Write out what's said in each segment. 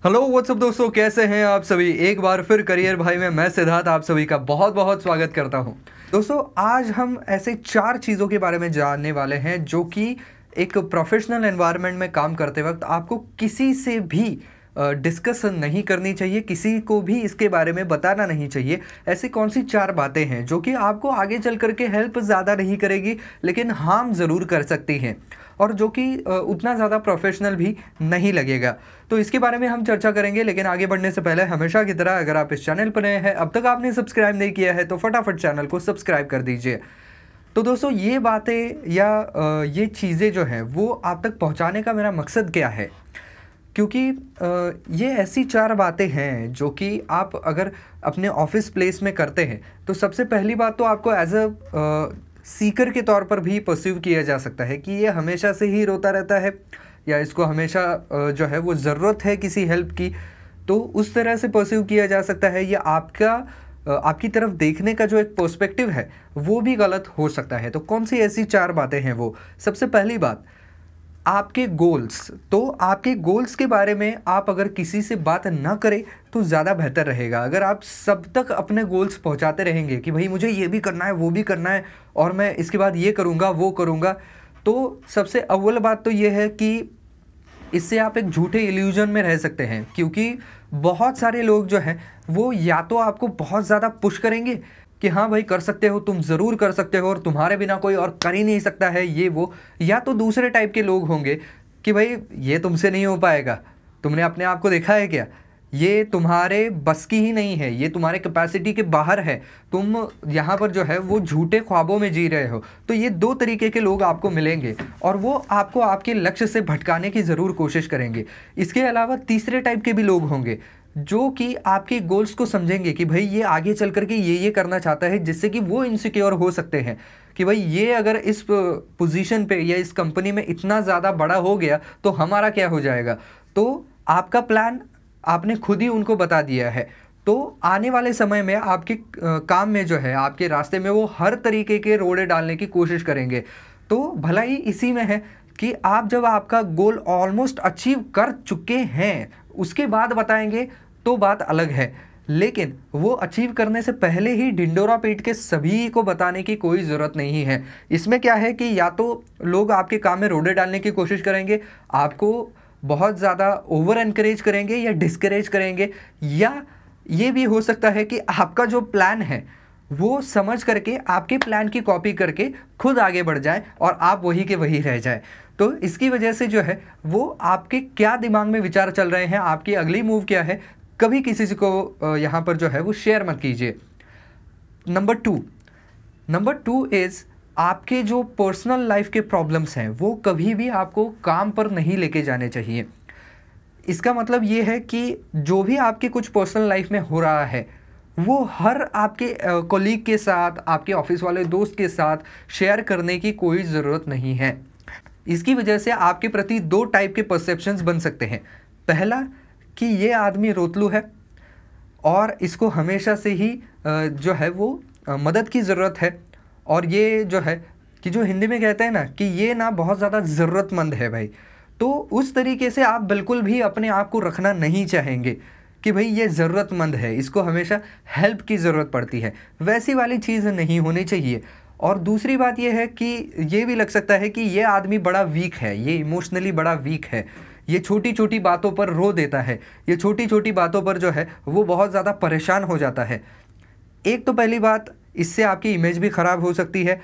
Hello what's up दोस्तों, कैसे हैं आप सभी। एक बार फिर करियर भाई में मैं सिद्धार्थ आप सभी का बहुत बहुत स्वागत करता हूं। दोस्तों, आज हम ऐसे 4 चीज़ों के बारे में जानने वाले हैं जो कि एक प्रोफेशनल एनवायरनमेंट में काम करते वक्त आपको किसी से भी डिस्कस नहीं करनी चाहिए, किसी को भी इसके बारे में बताना नहीं चाहिए। ऐसी कौन सी 4 बातें हैं जो कि आपको आगे चल करके हेल्प ज़्यादा नहीं करेगी लेकिन हार्म ज़रूर कर सकती हैं और जो कि उतना ज़्यादा प्रोफेशनल भी नहीं लगेगा। तो इसके बारे में हम चर्चा करेंगे, लेकिन आगे बढ़ने से पहले हमेशा की तरह अगर आप इस चैनल पर नए हैं, अब तक आपने सब्सक्राइब नहीं किया है तो फटाफट चैनल को सब्सक्राइब कर दीजिए। तो दोस्तों, ये बातें या ये चीज़ें जो हैं वो आप तक पहुंचाने का मेरा मकसद क्या है, क्योंकि ये ऐसी 4 बातें हैं जो कि आप अगर अपने ऑफिस प्लेस में करते हैं तो सबसे पहली बात तो आपको एज अ सीकर के तौर पर भी परसीव किया जा सकता है कि ये हमेशा से ही रोता रहता है या इसको हमेशा जो है वो ज़रूरत है किसी हेल्प की, तो उस तरह से परसीव किया जा सकता है। या आपकी तरफ देखने का जो एक पर्सपेक्टिव है वो भी गलत हो सकता है। तो कौन सी ऐसी 4 बातें हैं वो? सबसे पहली बात, आपके गोल्स। तो आपके गोल्स के बारे में आप अगर किसी से बात ना करें तो ज़्यादा बेहतर रहेगा। अगर आप सब तक अपने गोल्स पहुंचाते रहेंगे कि भाई मुझे ये भी करना है वो भी करना है और मैं इसके बाद ये करूँगा वो करूँगा, तो सबसे अव्वल बात तो ये है कि इससे आप एक झूठे इल्यूजन में रह सकते हैं, क्योंकि बहुत सारे लोग जो हैं वो या तो आपको बहुत ज़्यादा पुश करेंगे कि हाँ भाई कर सकते हो, तुम ज़रूर कर सकते हो और तुम्हारे बिना कोई और कर ही नहीं सकता है ये वो। या तो दूसरे टाइप के लोग होंगे कि भाई ये तुमसे नहीं हो पाएगा, तुमने अपने आप को देखा है क्या, ये तुम्हारे बस की ही नहीं है, ये तुम्हारे कैपेसिटी के बाहर है, तुम यहाँ पर जो है वो झूठे ख्वाबों में जी रहे हो। तो ये 2 तरीके के लोग आपको मिलेंगे और वो आपको आपके लक्ष्य से भटकाने की ज़रूर कोशिश करेंगे। इसके अलावा तीसरे टाइप के भी लोग होंगे जो कि आपके गोल्स को समझेंगे कि भाई ये आगे चल करके ये करना चाहता है, जिससे कि वो इनसिक्योर हो सकते हैं कि भाई ये अगर इस पोजीशन पे या इस कंपनी में इतना ज़्यादा बड़ा हो गया तो हमारा क्या हो जाएगा। तो आपका प्लान आपने खुद ही उनको बता दिया है, तो आने वाले समय में आपके काम में जो है, आपके रास्ते में वो हर तरीके के रोड़े डालने की कोशिश करेंगे। तो भलाई इसी में है कि आप जब आपका गोल ऑलमोस्ट अचीव कर चुके हैं उसके बाद बताएंगे तो बात अलग है, लेकिन वो अचीव करने से पहले ही ढिंडोरा पीट के सभी को बताने की कोई ज़रूरत नहीं है। इसमें क्या है कि या तो लोग आपके काम में रोड़े डालने की कोशिश करेंगे, आपको बहुत ज़्यादा ओवर एनकरेज करेंगे या डिस्करेज करेंगे, या ये भी हो सकता है कि आपका जो प्लान है वो समझ करके आपके प्लान की कॉपी करके खुद आगे बढ़ जाए और आप वही के वही रह जाए। तो इसकी वजह से जो है वो आपके क्या दिमाग में विचार चल रहे हैं, आपकी अगली मूव क्या है, कभी किसी को यहाँ पर जो है वो शेयर मत कीजिए। नंबर टू इज़, आपके जो पर्सनल लाइफ के प्रॉब्लम्स हैं वो कभी भी आपको काम पर नहीं लेके जाने चाहिए। इसका मतलब ये है कि जो भी आपके कुछ पर्सनल लाइफ में हो रहा है वो हर आपके कॉलीग के साथ, आपके ऑफिस वाले दोस्त के साथ शेयर करने की कोई ज़रूरत नहीं है। इसकी वजह से आपके प्रति 2 टाइप के परसेप्शंस बन सकते हैं। पहला कि ये आदमी रोतलू है और इसको हमेशा से ही जो है वो मदद की ज़रूरत है, और ये जो है कि जो हिंदी में कहते हैं ना कि ये ना बहुत ज़्यादा ज़रूरतमंद है भाई। तो उस तरीके से आप बिल्कुल भी अपने आप को रखना नहीं चाहेंगे कि भाई ये ज़रूरतमंद है, इसको हमेशा हेल्प की ज़रूरत पड़ती है, वैसी वाली चीज़ नहीं होनी चाहिए। और दूसरी बात ये है कि ये भी लग सकता है कि ये आदमी बड़ा वीक है, ये इमोशनली बड़ा वीक है, ये छोटी छोटी बातों पर रो देता है, ये छोटी छोटी बातों पर जो है वो बहुत ज़्यादा परेशान हो जाता है। एक तो पहली बात, इससे आपकी इमेज भी ख़राब हो सकती है।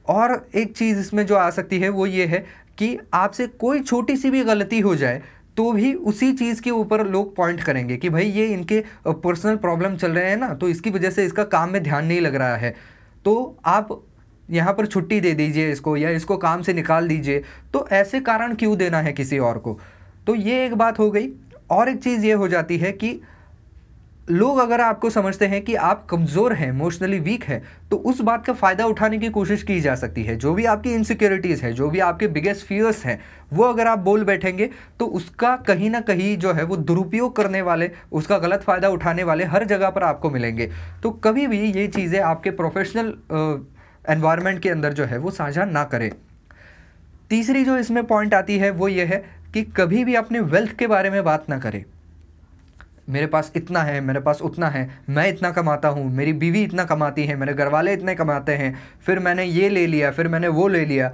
और एक चीज़ इसमें जो आ सकती है वो ये है कि आपसे कोई छोटी सी भी गलती हो जाए तो भी उसी चीज़ के ऊपर लोग पॉइंट करेंगे कि भाई ये इनके पर्सनल प्रॉब्लम चल रहे हैं ना, तो इसकी वजह से इसका काम में ध्यान नहीं लग रहा है, तो आप यहाँ पर छुट्टी दे दीजिए इसको या इसको काम से निकाल दीजिए। तो ऐसे कारण क्यों देना है किसी और को। तो ये एक बात हो गई। और एक चीज़ ये हो जाती है कि लोग अगर आपको समझते हैं कि आप कमज़ोर हैं, इमोशनली वीक है, तो उस बात का फ़ायदा उठाने की कोशिश की जा सकती है। जो भी आपकी इनसिक्योरिटीज़ है, जो भी आपके बिगेस्ट फियर्स हैं, वो अगर आप बोल बैठेंगे तो उसका कहीं ना कहीं जो है वो दुरुपयोग करने वाले, उसका गलत फ़ायदा उठाने वाले हर जगह पर आपको मिलेंगे। तो कभी भी ये चीज़ें आपके प्रोफेशनल एनवायरनमेंट के अंदर जो है वो साझा ना करें। तीसरी जो इसमें पॉइंट आती है वो ये है कि कभी भी अपने वेल्थ के बारे में बात ना करें। मेरे पास इतना है, मेरे पास उतना है, मैं इतना कमाता हूँ, मेरी बीवी इतना कमाती है, मेरे घर वाले इतने कमाते हैं, फिर मैंने ये ले लिया, फिर मैंने वो ले लिया।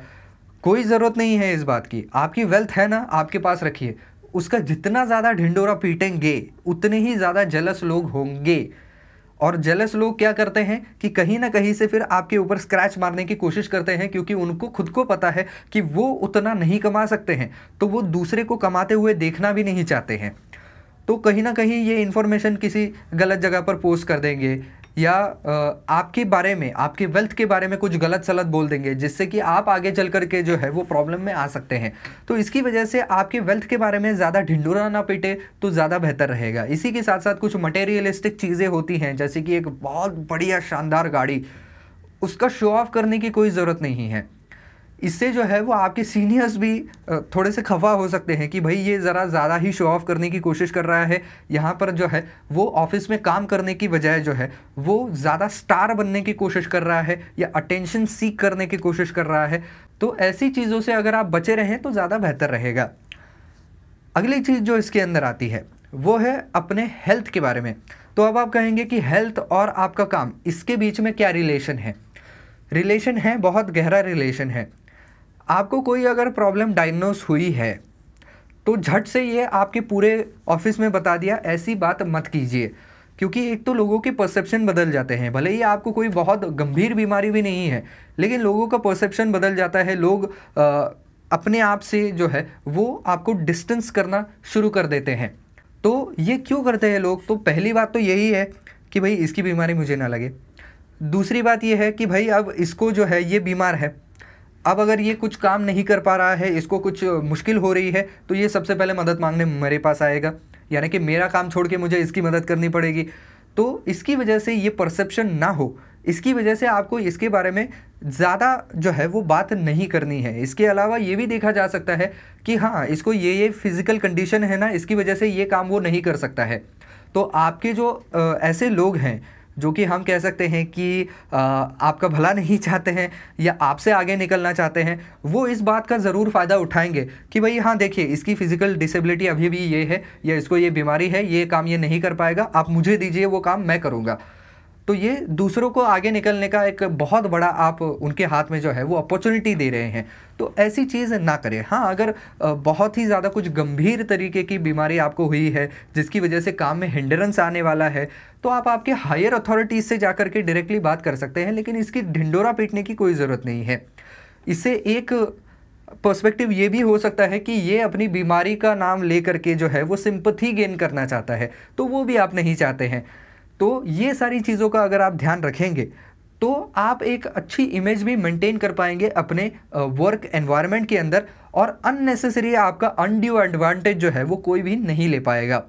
कोई ज़रूरत नहीं है इस बात की। आपकी वेल्थ है ना, आपके पास रखिए। उसका जितना ज़्यादा ढिंडोरा पीटेंगे उतने ही ज़्यादा जेलस लोग होंगे। और जेलस लोग क्या करते हैं कि कहीं ना कहीं से फिर आपके ऊपर स्क्रैच मारने की कोशिश करते हैं, क्योंकि उनको खुद को पता है कि वो उतना नहीं कमा सकते हैं, तो वो दूसरे को कमाते हुए देखना भी नहीं चाहते हैं। तो कहीं ना कहीं ये इन्फॉर्मेशन किसी गलत जगह पर पोस्ट कर देंगे, या आपके बारे में, आपके वेल्थ के बारे में कुछ गलत सलत बोल देंगे, जिससे कि आप आगे चल करके जो है वो प्रॉब्लम में आ सकते हैं। तो इसकी वजह से आपके वेल्थ के बारे में ज़्यादा ढिंढोरा ना पीटे तो ज़्यादा बेहतर रहेगा। इसी के साथ साथ कुछ मटेरियलिस्टिक चीज़ें होती हैं, जैसे कि एक बहुत बढ़िया शानदार गाड़ी, उसका शो ऑफ करने की कोई ज़रूरत नहीं है। इससे जो है वो आपके सीनियर्स भी थोड़े से खफा हो सकते हैं कि भाई ये ज़रा ज़्यादा ही शो ऑफ करने की कोशिश कर रहा है। यहाँ पर जो है वो ऑफिस में काम करने की बजाय जो है वो ज़्यादा स्टार बनने की कोशिश कर रहा है, या अटेंशन सीक करने की कोशिश कर रहा है। तो ऐसी चीज़ों से अगर आप बचे रहें तो ज़्यादा बेहतर रहेगा। अगली चीज़ जो इसके अंदर आती है वो है अपने हेल्थ के बारे में। तो अब आप कहेंगे कि हेल्थ और आपका काम, इसके बीच में क्या रिलेशन है? रिलेशन है, बहुत गहरा रिलेशन है। आपको कोई अगर प्रॉब्लम डायग्नोस हुई है तो झट से ये आपके पूरे ऑफिस में बता दिया, ऐसी बात मत कीजिए। क्योंकि एक तो लोगों के परसेप्शन बदल जाते हैं। भले ही आपको कोई बहुत गंभीर बीमारी भी नहीं है, लेकिन लोगों का परसेप्शन बदल जाता है। लोग अपने आप से जो है वो आपको डिस्टेंस करना शुरू कर देते हैं। तो ये क्यों करते हैं लोग? तो पहली बात तो यही है कि भाई इसकी बीमारी मुझे ना लगे। दूसरी बात ये है कि भाई अब इसको जो है ये बीमार है, अब अगर ये कुछ काम नहीं कर पा रहा है, इसको कुछ मुश्किल हो रही है, तो ये सबसे पहले मदद मांगने मेरे पास आएगा, यानी कि मेरा काम छोड़ के मुझे इसकी मदद करनी पड़ेगी। तो इसकी वजह से ये परसेप्शन ना हो, इसकी वजह से आपको इसके बारे में ज़्यादा जो है वो बात नहीं करनी है। इसके अलावा ये भी देखा जा सकता है कि हाँ, इसको ये फिज़िकल कंडीशन है ना, इसकी वजह से ये काम वो नहीं कर सकता है। तो आपके जो ऐसे लोग हैं जो कि हम कह सकते हैं कि आपका भला नहीं चाहते हैं या आपसे आगे निकलना चाहते हैं, वो इस बात का ज़रूर फ़ायदा उठाएंगे कि भाई हाँ देखिए, इसकी फ़िज़िकल डिसेबिलिटी अभी भी ये है, या इसको ये बीमारी है, ये काम ये नहीं कर पाएगा, आप मुझे दीजिए, वो काम मैं करूँगा। तो ये दूसरों को आगे निकलने का एक बहुत बड़ा आप उनके हाथ में जो है वो अपॉर्चुनिटी दे रहे हैं। तो ऐसी चीज़ ना करें। हाँ, अगर बहुत ही ज़्यादा कुछ गंभीर तरीके की बीमारी आपको हुई है जिसकी वजह से काम में हिंड्रेंस आने वाला है, तो आप आपके हायर अथॉरिटीज़ से जाकर के डायरेक्टली बात कर सकते हैं, लेकिन इसकी ढिंडोरा पीटने की कोई ज़रूरत नहीं है। इससे एक पर्सपेक्टिव ये भी हो सकता है कि ये अपनी बीमारी का नाम ले करके जो है वो सिंपैथी गेन करना चाहता है, तो वो भी आप नहीं चाहते हैं। तो ये सारी चीज़ों का अगर आप ध्यान रखेंगे तो आप एक अच्छी इमेज भी मेंटेन कर पाएंगे अपने वर्क एनवायरनमेंट के अंदर, और अननेसेसरी आपका अनड्यू एडवांटेज जो है वो कोई भी नहीं ले पाएगा।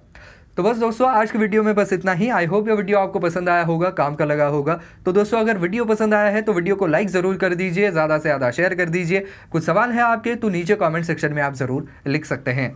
तो बस दोस्तों, आज की वीडियो में बस इतना ही। आई होप ये वीडियो आपको पसंद आया होगा, काम का लगा होगा। तो दोस्तों, अगर वीडियो पसंद आया है तो वीडियो को लाइक ज़रूर कर दीजिए, ज़्यादा से ज़्यादा शेयर कर दीजिए। कुछ सवाल है आपके तो नीचे कमेंट सेक्शन में आप ज़रूर लिख सकते हैं।